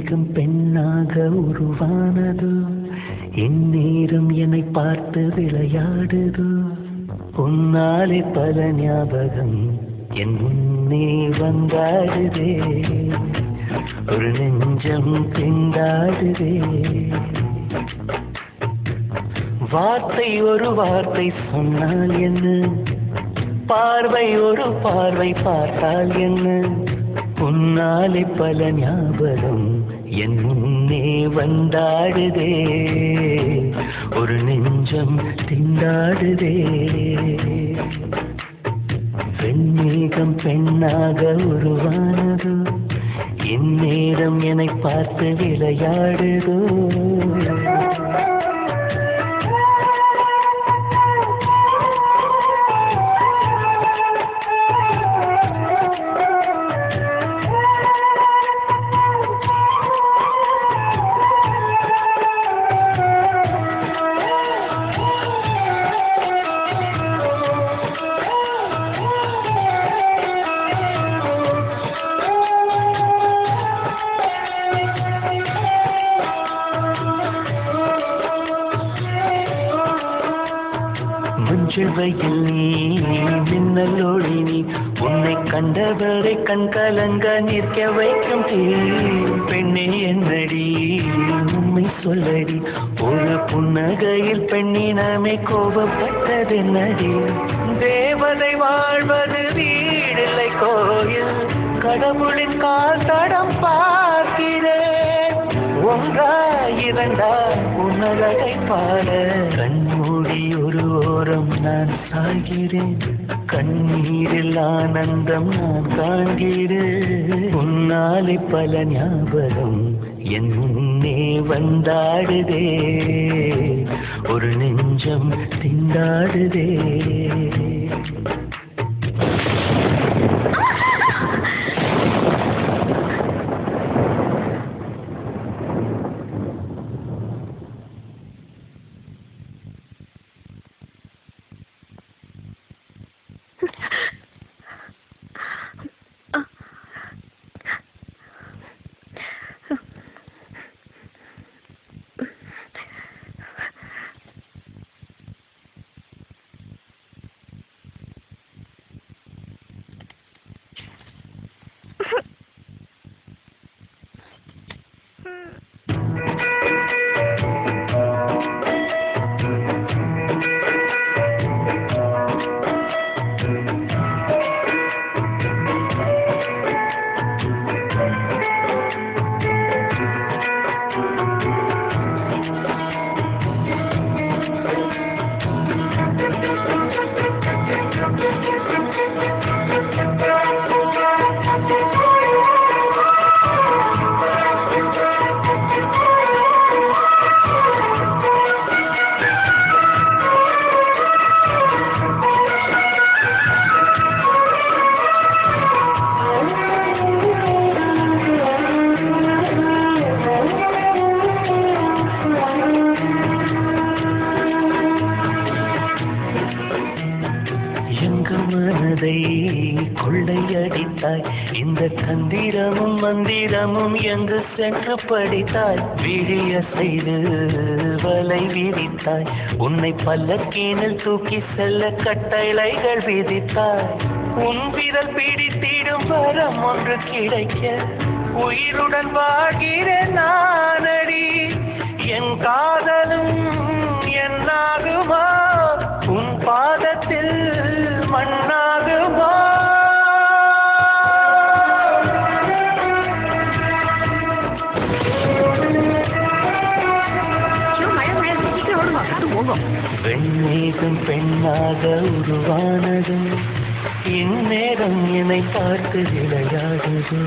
வெண்மேகம் பெண்ணாக உருவானதோ இந்நேரம் என்னை பார்த்து விளையாடுதோ உன்னாலே பல ஞாபகம் என் முன்னே வந்தாடுதே ஒரு நெஞ்சம் திண்டாடுதே வார்த்தை ஒரு வார்த்தை சொன்னால் என்ன பார்வை ஒரு பார்வை பார்த்தால் என்ன உன்னாலே பல ஞாபகம் என் முன்னே வந்தாடுதே ஒரு நெஞ்சம் திண்டாடுதே வெண்மேகம் பெண்ணாக உருவானதோ இந்நேரம் என்னை பார்த்து விளையாடுதோ மஞ்சள் நீ மின்னலோடி நீ உன்னை கண்டவரை கண் கலங்க நிற்க வைக்கும் தீ பெண்ணே என்னடி உண்மை சொல்லடி ஒரு புன்னகையில் பெண்ணினமே கோபப்பட்டதென்னடி தேவதை வாழ்வது வீடில்லை கோயில் கடவுளின் கால் தடம் பார்க்கிறேன் ஒன்றா இரண்டா உன்னழகை பாட கண்மூடி ஒரு ஓரம் நான் சாகிறேன் கண்ணீரில் ஆனந்தம் நான் காண்கிறேன் உன்னாலே பல ஞாபகம் என் முன்னே வந்தாடுதே ஒரு நெஞ்சம் திண்டாடுதே கொள்ளையடித்தாய் இந்த தந்திரமும் மந்திரமும் எங்கு சென்று படித்தாய் விழிய செய்து வலை விரித்தாய் உன்னை பல்லக்கீனில் தூக்கி செல்ல கட்டளைகள் விதித்தாய் உன் விரல் பிடித்திடும் வரம் ஒன்று கிடைக்க உயிருடன் வாழ்கிறேன் நானடி என் காதலும் என்னாகுமா உன் பாதத்தில் மண்ணாகுமா வெண்மேகம் பெண்ணாக உருவானது இந்நேரம் என்னை பார்த்து விளையாடுது